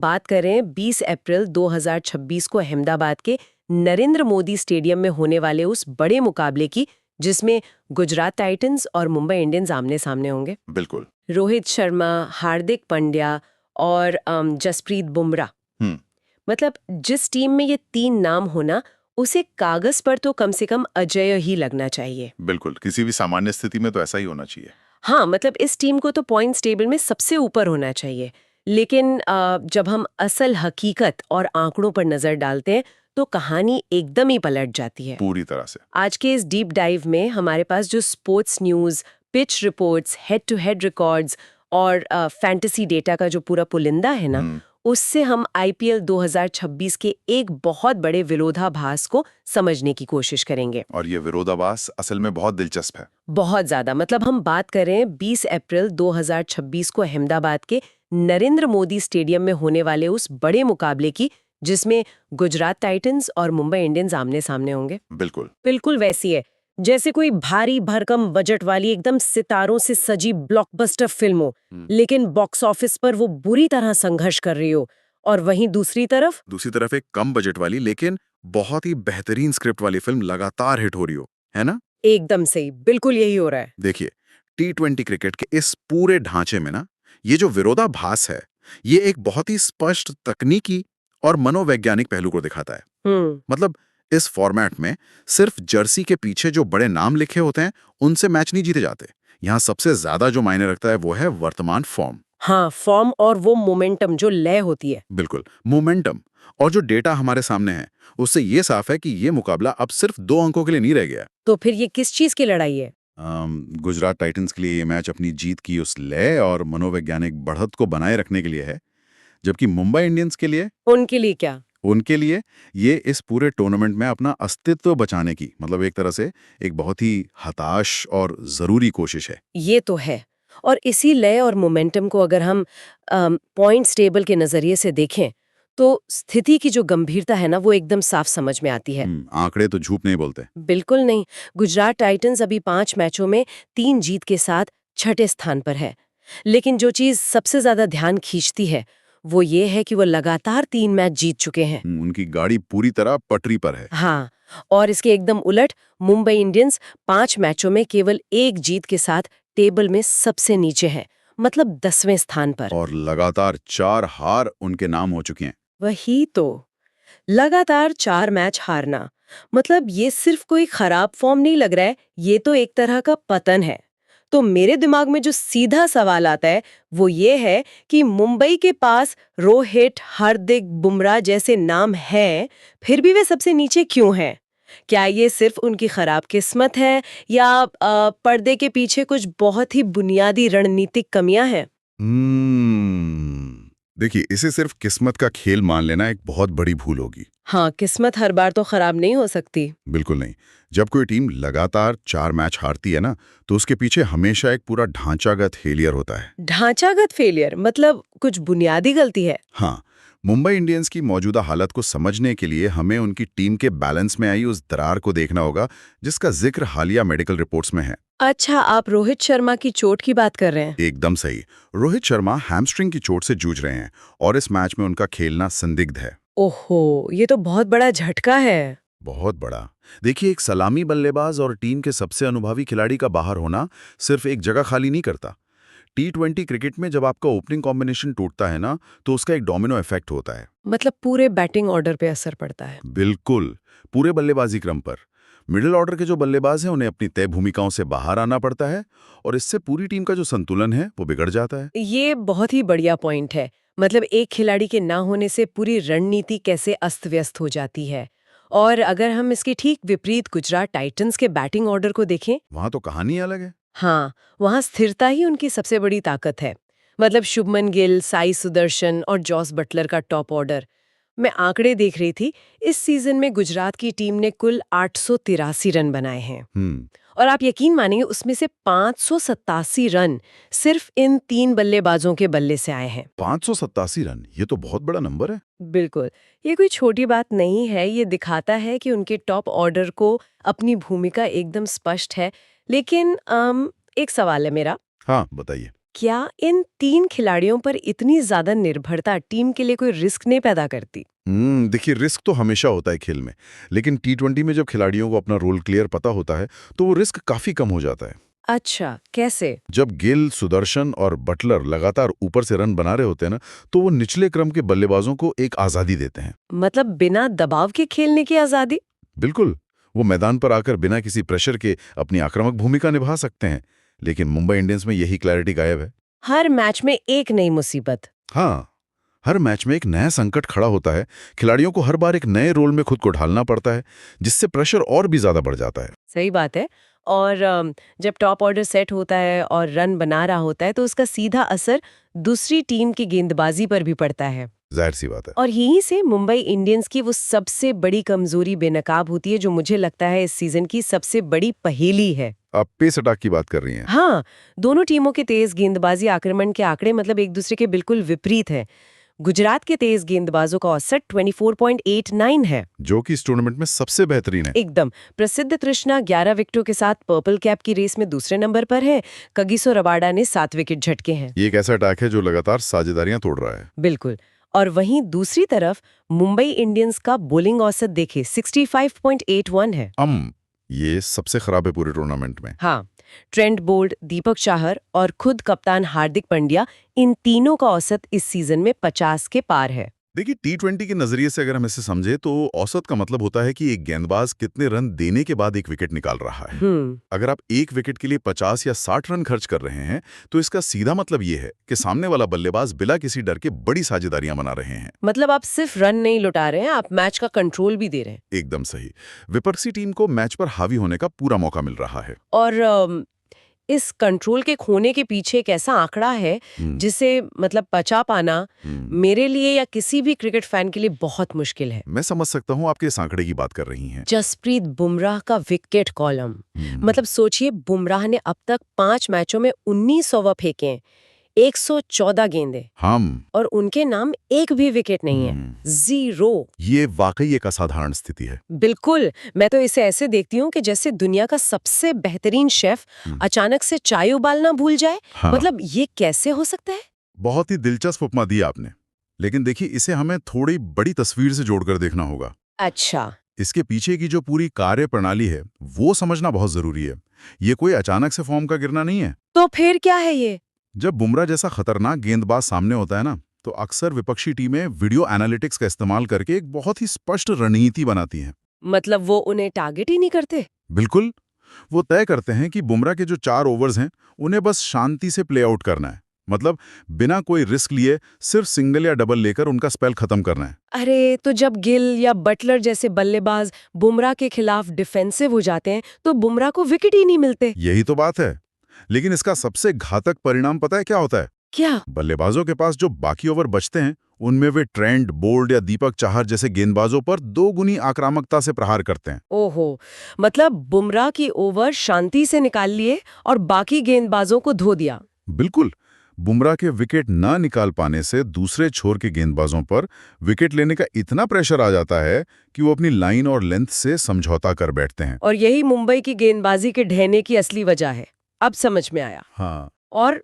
बात करें 20 अप्रैल 2026 को अहमदाबाद के नरेंद्र मोदी स्टेडियम में होने वाले उस बड़े मुकाबले की, जिसमें गुजरात टाइटंस और मुंबई इंडियंस आमने सामने होंगे। बिल्कुल। रोहित शर्मा, हार्दिक पांड्या और जसप्रीत बुमराह। मतलब जिस टीम में ये तीन नाम होना, उसे कागज पर तो कम से कम अजेय ही लगना चाहिए। बिल्कुल, किसी भी सामान्य स्थिति में तो ऐसा ही होना चाहिए। हाँ, मतलब इस टीम को तो पॉइंट्स टेबल में सबसे ऊपर होना चाहिए। लेकिन जब हम असल हकीकत और आंकड़ों पर नजर डालते हैं तो कहानी एकदम ही पलट जाती है। पूरी तरह से। आज के इस डीप डाइव में हमारे पास जो sports news, pitch reports, head to head records और फैंटेसी डेटा का जो पूरा पुलिंदा है ना, उससे हम आईपीएल 2026 के एक बहुत बड़े विरोधाभास को समझने की कोशिश करेंगे। और ये विरोधाभास असल में बहुत दिलचस्प है। बहुत ज्यादा। मतलब हम बात करें 20 अप्रैल 2026 को अहमदाबाद के नरेंद्र मोदी स्टेडियम में होने वाले उस बड़े मुकाबले की, जिसमें गुजरात टाइटंस और मुंबई इंडियंस आमने सामने होंगे। बिल्कुल। बिल्कुल वैसी है जैसे कोई भारी भरकम बजट वाली एकदम सितारों से सजी ब्लॉकबस्टर फिल्म हो, लेकिन बॉक्स ऑफिस पर वो बुरी तरह संघर्ष कर रही हो। और वहीं दूसरी तरफ एक कम बजट वाली लेकिन बहुत ही बेहतरीन स्क्रिप्ट वाली फिल्म लगातार हिट हो रही हो, है ना? एकदम सही, बिल्कुल यही हो रहा है। देखिए, T20 क्रिकेट के इस पूरे ढांचे में ना, ये जो विरोधाभास है, ये एक बहुत ही स्पष्ट तकनीकी और मनोवैज्ञानिक पहलू को दिखाता है। मतलब इस फॉर्मेट में सिर्फ जर्सी के पीछे जो बड़े नाम लिखे होते हैं, उनसे मैच नहीं जीते जाते। यहाँ सबसे ज्यादा जो मायने रखता है वो है वर्तमान फॉर्म। हाँ, फॉर्म और वो मोमेंटम जो लय होती है। बिल्कुल, मोमेंटम। और जो डेटा हमारे सामने है, उससे ये साफ है कि ये मुकाबला अब सिर्फ 2 अंकों के लिए नहीं रह गया। तो फिर ये किस चीज की लड़ाई है? गुजरात टाइटंस के लिए ये मैच अपनी जीत की उस लय और मनोवैज्ञानिक बढ़त को बनाए रखने के लिए है, जबकि मुंबई इंडियंस के लिए उनके लिए क्या? उनके लिए ये इस पूरे टूर्नामेंट में अपना अस्तित्व बचाने की, मतलब एक तरह से एक बहुत ही हताश और जरूरी कोशिश है। ये तो है। और इसी लय और मोमेंटम को अगर हम पॉइंट्स टेबल के नजरिए से देखें, तो स्थिति की जो गंभीरता है ना, वो एकदम साफ समझ में आती है। आंकड़े तो झूठ नहीं बोलते। बिल्कुल नहीं। गुजरात टाइटंस अभी 5 मैचों में 3 जीत के साथ छठे स्थान पर है। लेकिन जो चीज सबसे ज्यादा ध्यान खींचती है, वो ये है कि वो लगातार 3 मैच जीत चुके हैं। उनकी गाड़ी पूरी तरह पटरी पर है। हाँ, और इसके एकदम उलट मुंबई इंडियंस 5 मैचों में केवल 1 जीत के साथ टेबल में सबसे नीचे है, मतलब 10वें स्थान पर। और लगातार 4 हार उनके नाम हो चुके हैं। वही तो, लगातार 4 मैच हारना, मतलब ये सिर्फ कोई खराब फॉर्म नहीं लग रहा है, ये तो एक तरह का पतन है। तो मेरे दिमाग में जो सीधा सवाल आता है वो ये है कि मुंबई के पास रोहित, हार्दिक, बुमराह जैसे नाम हैं, फिर भी वे सबसे नीचे क्यों हैं? क्या ये सिर्फ उनकी खराब किस्मत है या पर्दे के पीछे कुछ बहुत ही बुनियादी रणनीतिक कमियां हैं? देखिए, इसे सिर्फ किस्मत का खेल मान लेना एक बहुत बड़ी भूल होगी। हाँ, किस्मत हर बार तो खराब नहीं हो सकती। बिल्कुल नहीं। जब कोई टीम लगातार 4 मैच हारती है ना, तो उसके पीछे हमेशा एक पूरा ढांचागत फेलियर होता है। ढांचागत फेलियर मतलब कुछ बुनियादी गलती है? हाँ, मुंबई इंडियंस की मौजूदा हालत को समझने के लिए हमें उनकी टीम के बैलेंस में आई उस दरार को देखना होगा, जिसका जिक्र हालिया मेडिकल रिपोर्ट्स में है। अच्छा, आप रोहित शर्मा की चोट की बात कर रहे हैं? एकदम सही। रोहित शर्मा हैमस्ट्रिंग की चोट से जूझ रहे हैं और इस मैच में उनका खेलना संदिग्ध है। ओहो, ये तो बहुत बड़ा झटका है। बहुत बड़ा। देखिए, एक सलामी बल्लेबाज और टीम के सबसे अनुभवी खिलाड़ी का बाहर होना सिर्फ एक जगह खाली नहीं करता। T20 क्रिकेट में जब आपका ओपनिंग कॉम्बिनेशन टूटता है ना, तो उसका एक डोमिनो इफेक्ट होता है। मतलब पूरे बैटिंग ऑर्डर पे असर पड़ता है। बिल्कुल, पूरे बल्लेबाजी क्रम पर। मिडिल ऑर्डर के जो बल्लेबाज हैं, उन्हें अपनी तय भूमिकाओं से बाहर आना पड़ता है और इससे पूरी टीम का जो संतुलन है, वो बिगड़ जाता है। ये बहुत ही बढ़िया पॉइंट है। मतलब एक खिलाड़ी के ना होने से पूरी रणनीति कैसे अस्त-व्यस्त हो जाती है। और अगर हम इसके ठीक विपरीत गुजरात टाइटंस के बैटिंग ऑर्डर को देखें, वहां तो कहानी अलग है। हाँ, वहाँ स्थिरता ही उनकी सबसे बड़ी ताकत है। मतलब शुभमन गिल, साई सुदर्शन और जॉस बटलर का टॉप ऑर्डर। मैं आंकड़े देख रही थी, इस सीजन में गुजरात की टीम ने कुल 883 रन बनाए हैं। और आप यकीन मानेंगे, उसमें से 587 रन सिर्फ इन 3 बल्लेबाजों के बल्ले से आए हैं। 587 रन, ये तो बहुत बड़ा नंबर है। बिल्कुल, ये कोई छोटी बात नहीं है। ये दिखाता है कि उनके टॉप ऑर्डर को अपनी भूमिका एकदम स्पष्ट है। लेकिन एक सवाल है मेरा। हाँ, बताइए। क्या इन 3 खिलाड़ियों पर इतनी ज्यादा निर्भरता टीम के लिए कोई रिस्क नहीं पैदा करती? देखिए रिस्क तो हमेशा होता है खेल में, लेकिन टी20 में जब खिलाड़ियों को अपना रोल क्लियर पता होता है तो वो रिस्क काफी कम हो जाता है। अच्छा, कैसे? जब गिल, सुदर्शन और बटलर लगातार ऊपर से रन बना रहे होते हैं ना, तो वो निचले क्रम के बल्लेबाजों को एक आजादी देते हैं। मतलब बिना दबाव के खेलने की आजादी? बिल्कुल, वो मैदान पर आकर बिना किसी प्रेशर के अपनी आक्रामक भूमिका निभा सकते हैं। लेकिन मुंबई इंडियंस में यही क्लैरिटी गायब है। हर मैच में एक नई मुसीबत। हाँ, हर मैच में एक नया संकट खड़ा होता है। खिलाड़ियों को हर बार एक नए रोल में खुद को ढालना पड़ता है, जिससे प्रेशर और भी ज्यादा बढ़ जाता है। सही बात है। और जब टॉप ऑर्डर सेट होता है और रन बना रहा होता है तो उसका सीधा असर दूसरी टीम की गेंदबाजी पर भी पड़ता है। जाहिर सी बात है। और यहीं से मुंबई इंडियंस की वो सबसे बड़ी कमजोरी बेनकाब होती है, जो मुझे लगता है इस सीजन की सबसे बड़ी पहेली है। आप पेस अटैक की बात कर रही हैं। हाँ, दोनों टीमों के तेज गेंदबाजी आक्रमण के आंकड़े मतलब एक दूसरे के बिल्कुल विपरीत हैं। गुजरात के तेज गेंदबाजों का औसत 24.89 है, जो कि इस टूर्नामेंट में सबसे बेहतरीन है। एकदम। प्रसिद्ध तृष्णा 11 विकेटों के साथ पर्पल कैप की रेस में दूसरे नंबर पर है। कगिसो रबाडा ने 7 विकेट झटके हैं। ये एक ऐसा अटैक है जो लगातार साझेदारियां तोड़ रहा है। बिल्कुल। और वहीं दूसरी तरफ मुंबई इंडियंस का बॉलिंग औसत देखे 65.81 है। ये सबसे खराब है पूरे टूर्नामेंट में। हाँ, ट्रेंट बोल्ट, दीपक चाहर और खुद कप्तान हार्दिक पांड्या, इन तीनों का औसत इस सीजन में 50 के पार है। देखिए टी20 के नजरिए से अगर हम इसे समझे तो औसत का मतलब होता है कि एक गेंदबाज कितने रन देने के बाद एक विकेट निकाल रहा है। अगर आप एक विकेट के लिए 50 या 60 रन खर्च कर रहे हैं तो इसका सीधा मतलब ये है कि सामने वाला बल्लेबाज बिना किसी डर के बड़ी साझेदारियां बना रहे हैं। मतलब आप सिर्फ रन नहीं लुटा रहे हैं, आप मैच का कंट्रोल भी दे रहे हैं। एकदम सही। विपक्षी टीम को मैच पर हावी होने का पूरा मौका मिल रहा है। और इस कंट्रोल के खोने के पीछे एक ऐसा आंकड़ा है जिसे मतलब पचा पाना मेरे लिए या किसी भी क्रिकेट फैन के लिए बहुत मुश्किल है। मैं समझ सकता हूँ आपके इस आंकड़े की बात कर रही हैं। जसप्रीत बुमराह का विकेट कॉलम। मतलब सोचिए, बुमराह ने अब तक 5 मैचों में 19 ओवर फेंके हैं, 114 गेंदें, और उनके नाम एक भी विकेट नहीं है, 0। ये वाकई एक असाधारण स्थिति है। बिल्कुल। मैं तो इसे ऐसे देखती हूँ कि जैसे दुनिया का सबसे बेहतरीन शेफ अचानक से चाय उबालना भूल जाए। मतलब ये कैसे हो सकता है? बहुत ही दिलचस्प उपमा दी आपने, लेकिन देखिए इसे हमें थोड़ी बड़ी तस्वीर से जोड़कर देखना होगा। अच्छा। इसके पीछे की जो पूरी कार्य प्रणाली है वो समझना बहुत जरूरी है। ये कोई अचानक से फॉर्म का गिरना नहीं है। तो फिर क्या है ये? जब बुमराह जैसा खतरनाक गेंदबाज सामने होता है ना, तो अक्सर विपक्षी टीमें वीडियो एनालिटिक्स का इस्तेमाल करके एक बहुत ही स्पष्ट रणनीति बनाती हैं। मतलब वो उन्हें टारगेट ही नहीं करते? बिल्कुल। वो तय करते हैं कि बुमराह के जो 4 ओवर्स हैं उन्हें बस शांति से प्ले आउट करना है। मतलब बिना कोई रिस्क लिए सिर्फ सिंगल या डबल लेकर उनका स्पेल खत्म करना है। अरे, तो जब गिल या बटलर जैसे बल्लेबाज बुमराह के खिलाफ डिफेंसिव हो जाते हैं तो बुमराह को विकेट ही नहीं मिलते। यही तो बात है। लेकिन इसका सबसे घातक परिणाम पता है क्या होता है? क्या? बल्लेबाजों के पास जो बाकी ओवर बचते हैं उनमें वे ट्रेंट बोल्ट या दीपक चाहर जैसे गेंदबाजों पर 2 गुनी आक्रामकता से प्रहार करते हैं। ओहो, मतलब बुमराह की ओवर शांति से निकाल लिए और बाकी गेंदबाजों को धो दिया। बिल्कुल। बुमराह के विकेट न निकाल पाने से दूसरे छोर के गेंदबाजों पर विकेट लेने का इतना प्रेशर आ जाता है कि वो अपनी लाइन और लेंथ से समझौता कर बैठते हैं। और यही मुंबई की गेंदबाजी के ढहने की असली वजह है। अब समझ में आया। हाँ। और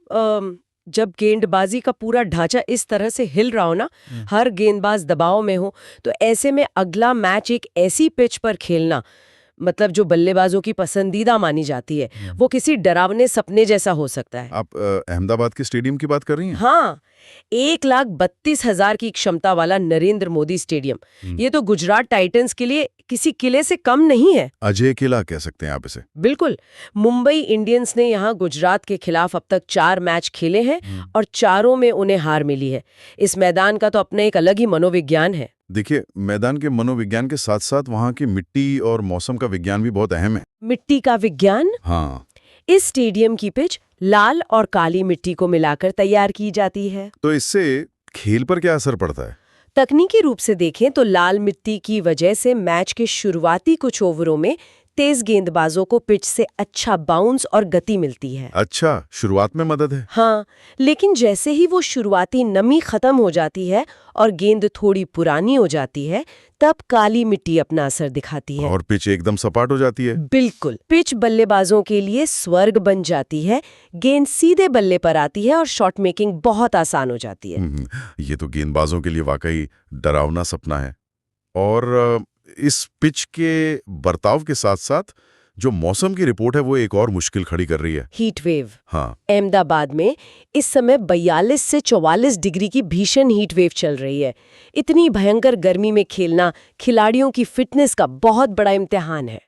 जब गेंदबाजी का पूरा ढांचा इस तरह से हिल रहा हो ना, हर गेंदबाज दबाव में हो, तो ऐसे में अगला मैच एक ऐसी पिच पर खेलना, मतलब जो बल्लेबाजों की पसंदीदा मानी जाती है, वो किसी डरावने सपने जैसा हो सकता है। आप अहमदाबाद के स्टेडियम की बात कर रही हैं? हाँ, 1,32,000 की क्षमता वाला नरेंद्र मोदी स्टेडियम। ये तो गुजरात टाइटंस के लिए किसी किले से कम नहीं है। अजय किला कह सकते हैं आप इसे। बिल्कुल। मुंबई इंडियंस ने यहाँ गुजरात के खिलाफ अब तक 4 मैच खेले हैं और चारों में उन्हें हार मिली है। इस मैदान का तो अपना एक अलग ही मनोविज्ञान है। देखिए, मैदान के मनोविज्ञान के साथ साथ वहाँ की मिट्टी और मौसम का विज्ञान भी बहुत अहम है। मिट्टी का विज्ञान? हाँ। इस स्टेडियम की पिच लाल और काली मिट्टी को मिलाकर तैयार की जाती है। तो इससे खेल पर क्या असर पड़ता है? तकनीकी रूप से देखें तो लाल मिट्टी की वजह से मैच के शुरुआती कुछ ओवरों में तेज गेंदबाजों को पिच से अच्छा बाउंस और गति मिलती है। अच्छा, शुरुआत में मदद है। हाँ, लेकिन जैसे ही वो शुरुआती नमी खत्म हो जाती है और गेंद थोड़ी पुरानी हो जाती है, तब काली मिट्टी अपना असर दिखाती है और पिच एकदम सपाट हो जाती है। बिल्कुल, पिच बल्लेबाजों के लिए स्वर्ग बन जाती है। गेंद सीधे बल्ले पर आती है और शॉट मेकिंग बहुत आसान हो जाती है। ये तो गेंदबाजों के लिए वाकई डरावना सपना है। और इस पिच के बर्ताव के साथ साथ जो मौसम की रिपोर्ट है वो एक और मुश्किल खड़ी कर रही है। Heat wave. हाँ, अहमदाबाद में इस समय 42 से 44 डिग्री की भीषण हीट वेव चल रही है। इतनी भयंकर गर्मी में खेलना खिलाड़ियों की फिटनेस का बहुत बड़ा इम्तिहान है।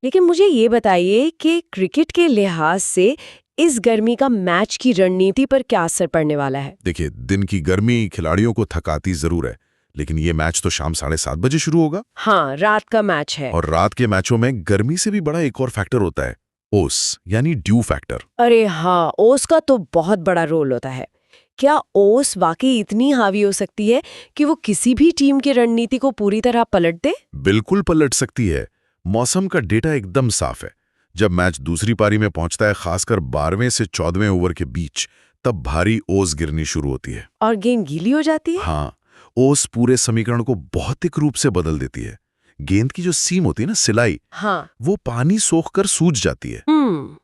लेकिन मुझे ये बताइए कि क्रिकेट के लिहाज से इस गर्मी का मैच की रणनीति पर क्या असर पड़ने वाला है? देखिए, दिन की गर्मी खिलाड़ियों को थकाती जरूर है, लेकिन ये मैच तो शाम 7:30 बजे शुरू होगा। हाँ, रात का मैच है। और रात के मैचों में गर्मी से भी बड़ा एक और फैक्टर होता है, ओस यानी ड्यू फैक्टर। अरे हाँ, ओस का तो बहुत बड़ा रोल होता है। क्या ओस वाकई इतनी हावी हो सकती है कि वो किसी भी टीम की रणनीति को पूरी तरह पलट दे? बिल्कुल पलट सकती है। मौसम का डेटा एकदम साफ है। जब मैच दूसरी पारी में पहुंचता है, खासकर 12वें से 14वें ओवर के बीच, तब भारी ओस गिरनी शुरू होती है। और गेंद गीली हो जाती है? हाँ, ओस पूरे समीकरण को भौतिक रूप से बदल देती है। गेंद की जो सीम होती है ना, सिलाई, हाँ। वो पानी सोखकर सूज जाती है।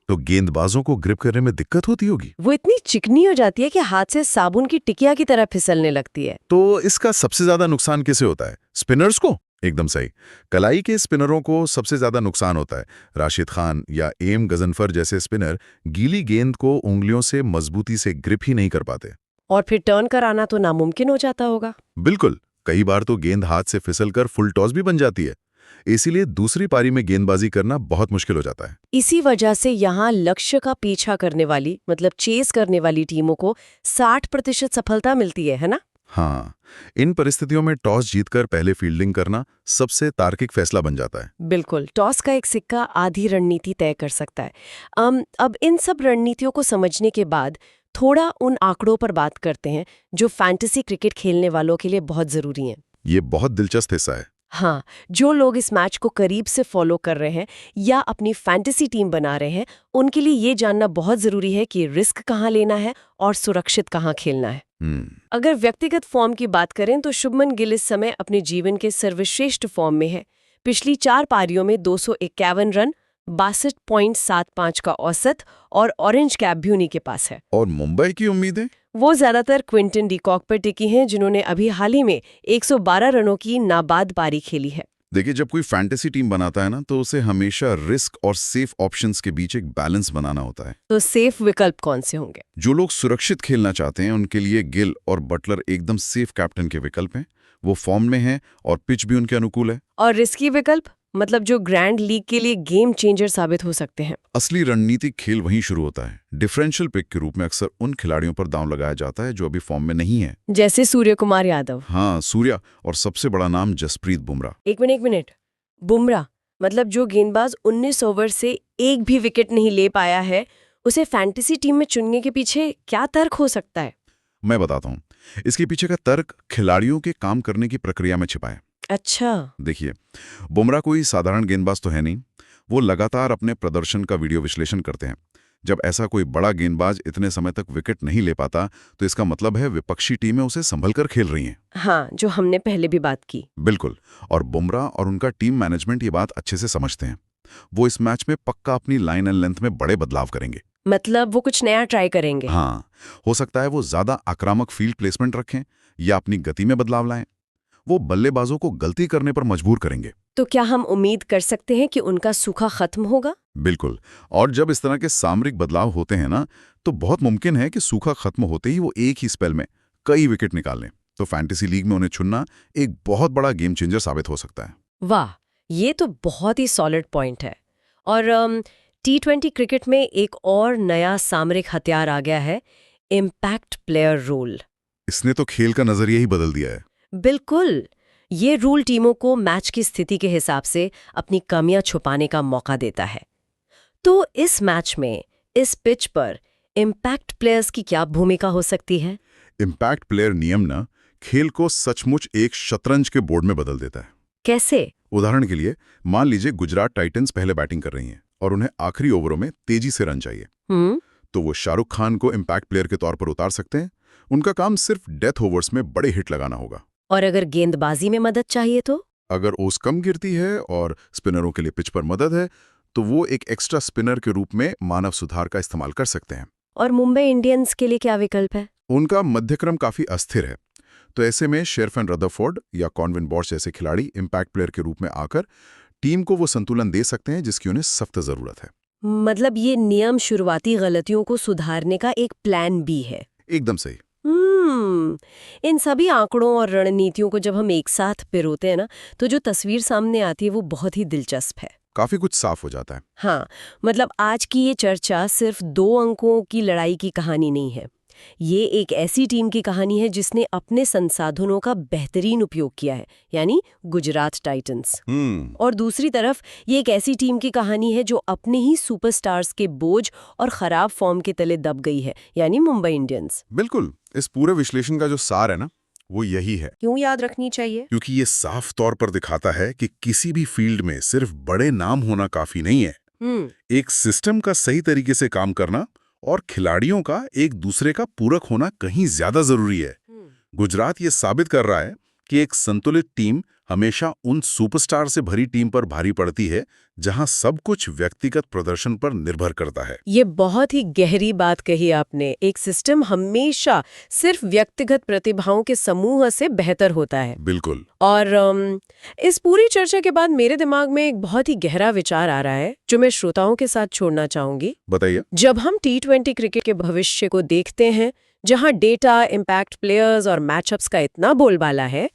तो गेंदबाजों को ग्रिप करने में दिक्कत होती होगी। वो इतनी चिकनी हो जाती है कि हाथ से साबुन की टिकिया की तरह फिसलने लगती है। तो इसका सबसे ज्यादा नुकसान किसे होता है? स्पिनर्स को? एकदम सही। कलाई के स्पिनरों को सबसे ज्यादा नुकसान होता है। राशिद खान या एम गजनफर जैसे स्पिनर गीली गेंद को उंगलियों से मजबूती से ग्रिप ही नहीं कर पाते। और फिर टर्न कराना तो नामुमकिन हो जाता होगा। बिल्कुल, कई बार तो गेंद हाथ से फिसलकर फुल टॉस भी बन जाती है। इसीलिए दूसरी पारी में गेंदबाजी करना बहुत मुश्किल हो जाता है। इसी वजह से यहाँ लक्ष्य का पीछा करने वाली मतलब चेस करने वाली टीमों को 60% सफलता मिलती है ना? हाँ, इन परिस्थितियों में टॉस जीतकर पहले फील्डिंग करना सबसे तार्किक फैसला बन जाता है। बिल्कुल, टॉस का एक सिक्का आधी रणनीति तय कर सकता है। अब इन सब रणनीतियों को समझने के बाद थोड़ा उन आंकड़ों पर बात करते हैं जो फैंटेसी क्रिकेट खेलने वालों के लिए बहुत जरूरी हैं। ये बहुत दिलचस्प हिस्सा है। हाँ, जो लोग इस मैच को करीब से फॉलो कर रहे हैं या अपनी फैंटेसी टीम बना रहे हैं, उनके लिए ये जानना बहुत जरूरी है कि रिस्क कहाँ लेना है और सुरक्षित कहाँ खेलना है। अगर व्यक्तिगत फॉर्म की बात करें तो शुभमन गिल इस समय अपने जीवन के सर्वश्रेष्ठ फॉर्म में है। पिछली 4 पारियों में 251 रन, 62.75 का औसत और ऑरेंज कैप भी उन्हीं के पास है। और मुंबई की उम्मीदें? वो ज्यादातर क्विंटन डी कॉक पर टिकी हैं, जिन्होंने अभी हाल ही में 112 रनों की नाबाद पारी खेली है। देखिए, जब कोई फैंटेसी टीम बनाता है ना, तो उसे हमेशा रिस्क और सेफ ऑप्शंस के बीच एक बैलेंस बनाना होता है। तो सेफ विकल्प कौन से होंगे? जो लोग सुरक्षित खेलना चाहते हैं उनके लिए गिल और बटलर एकदम सेफ कैप्टन के विकल्प हैं। वो फॉर्म में हैं और पिच भी उनके अनुकूल है। और रिस्की विकल्प मतलब जो ग्रैंड लीग के लिए गेम चेंजर साबित हो सकते हैं। असली रणनीतिक खेल वहीं शुरू होता है। डिफरेंशियल पिक के रूप में अक्सर उन खिलाड़ियों पर दांव लगाया जाता है जो अभी फॉर्म में नहीं है, जैसे सूर्य कुमार यादव। हाँ, सूर्या, और सबसे बड़ा नाम जसप्रीत बुमराह। एक मिनट, बुमराह मतलब जो गेंदबाज 19 ओवर से एक भी विकेट नहीं ले पाया है, उसे फैंटेसी टीम में चुनने के पीछे क्या तर्क हो सकता है? मैं बताता हूँ। इसके पीछे का तर्क खिलाड़ियों के काम करने की प्रक्रिया में छिपा है। अच्छा। देखिए, बुमराह कोई साधारण गेंदबाज तो है नहीं। वो लगातार अपने प्रदर्शन का वीडियो विश्लेषण करते हैं। जब ऐसा कोई बड़ा गेंदबाज इतने समय तक विकेट नहीं ले पाता, तो इसका मतलब है विपक्षी टीमें उसे संभलकर खेल रही हैं। हाँ, जो हमने पहले भी बात की। बिल्कुल, और बुमराह और उनका टीम मैनेजमेंट ये बात अच्छे से समझते हैं। वो इस मैच में पक्का अपनी लाइन एंड लेंथ में बड़े बदलाव करेंगे। मतलब वो कुछ नया ट्राई करेंगे? हाँ, हो सकता है वो ज्यादा आक्रामक फील्ड प्लेसमेंट रखें या अपनी गति में बदलाव लाएं। वो बल्लेबाजों को गलती करने पर मजबूर करेंगे। तो क्या हम उम्मीद कर सकते हैं कि उनका सूखा खत्म होगा? बिल्कुल, और जब इस तरह के सामरिक बदलाव होते हैं ना, तो बहुत मुमकिन है कि सूखा खत्म होते ही वो एक ही स्पेल में कई विकेट निकाल लें। तो फैंटेसी लीग में उन्हें चुनना एक बहुत बड़ा गेम चेंजर साबित हो सकता है। वाह, ये तो बहुत ही सॉलिड पॉइंट है। और T20 क्रिकेट में एक और नया सामरिक हथियार आ गया है, इम्पैक्ट प्लेयर रूल। इसने तो खेल का नजरिया ही बदल दिया है। बिल्कुल, ये रूल टीमों को मैच की स्थिति के हिसाब से अपनी कमियां छुपाने का मौका देता है। तो इस मैच में इस पिच पर इम्पैक्ट प्लेयर्स की क्या भूमिका हो सकती है? इम्पैक्ट प्लेयर नियम ना खेल को सचमुच एक शतरंज के बोर्ड में बदल देता है। कैसे? उदाहरण के लिए मान लीजिए गुजरात टाइटंस पहले बैटिंग कर रही हैं और उन्हें आखिरी ओवरों में तेजी से रन चाहिए, तो वो शाहरुख खान को इम्पैक्ट प्लेयर के तौर पर उतार सकते हैं। उनका काम सिर्फ डेथ ओवर्स में बड़े हिट लगाना होगा। और अगर गेंदबाजी में मदद चाहिए तो? अगर ओस कम गिरती है और स्पिनरों के लिए पिच पर मदद है, तो वो एक एक्स्ट्रा स्पिनर के रूप में मानव सुधार का इस्तेमाल कर सकते हैं। और मुंबई इंडियंस के लिए क्या विकल्प है? उनका मध्यक्रम काफी अस्थिर है, तो ऐसे में शेरफन रदरफोर्ड या कॉनविन बॉश जैसे खिलाड़ी इम्पैक्ट प्लेयर के रूप में आकर टीम को वो संतुलन दे सकते हैं जिसकी उन्हें सख्त जरूरत है। मतलब ये नियम शुरुआती गलतियों को सुधारने का एक प्लान भी है। एकदम सही। इन सभी आंकड़ों और रणनीतियों को जब हम एक साथ पिरोते हैं ना, तो जो तस्वीर सामने आती है वो बहुत ही दिलचस्प है। काफी कुछ साफ हो जाता है। हाँ, मतलब आज की ये चर्चा सिर्फ 2 अंकों की लड़ाई की कहानी नहीं है। ये एक ऐसी टीम की कहानी है जिसने अपने संसाधनों का बेहतरीन उपयोग किया है, यानी गुजरात टाइटंस। और दूसरी तरफ ये एक ऐसी टीम की कहानी है जो अपने ही सुपरस्टार्स के बोझ और खराब फॉर्म के तले दब गई है, यानी मुंबई इंडियंस। बिल्कुल, इस पूरे विश्लेषण का जो सार है ना, वो यही है। क्यों याद रखनी चाहिए? क्योंकि ये साफ तौर पर दिखाता है कि किसी भी फील्ड में सिर्फ बड़े नाम होना काफी नहीं है। एक सिस्टम का सही तरीके से काम करना और खिलाड़ियों का एक दूसरे का पूरक होना कहीं ज्यादा जरूरी है। गुजरात ये साबित कर रहा है कि एक संतुलित टीम हमेशा उन सुपरस्टार से भरी टीम पर भारी पड़ती है जहां सब कुछ व्यक्तिगत प्रदर्शन पर निर्भर करता है। ये बहुत ही गहरी बात कही आपने। एक सिस्टम हमेशा सिर्फ व्यक्तिगत प्रतिभाओं के समूह से बेहतर होता है। बिल्कुल। और इस पूरी चर्चा के बाद मेरे दिमाग में एक बहुत ही गहरा विचार आ रहा है जो मैं श्रोताओं के साथ छोड़ना चाहूंगी। बताइए। जब हम T20 क्रिकेट के भविष्य को देखते हैं, जहां डेटा, इम्पैक्ट प्लेयर्स और मैचअप्स का इतना बोलबाला है,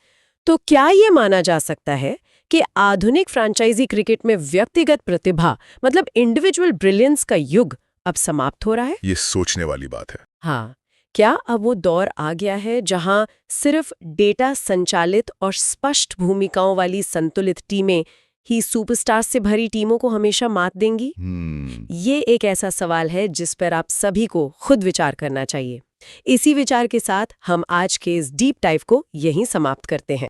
तो क्या ये माना जा सकता है कि आधुनिक फ्रेंचाइजी क्रिकेट में व्यक्तिगत प्रतिभा, मतलब इंडिविजुअल ब्रिलियंस का युग अब समाप्त हो रहा है? ये सोचने वाली बात है। हाँ, क्या अब वो दौर आ गया है जहां सिर्फ डेटा संचालित और स्पष्ट भूमिकाओं वाली संतुलित टीमें ही सुपरस्टार से भरी टीमों को हमेशा मात देंगी? ये एक ऐसा सवाल है जिस पर आप सभी को खुद विचार करना चाहिए। इसी विचार के साथ हम आज के इस डीप डाइव को यहीं समाप्त करते हैं।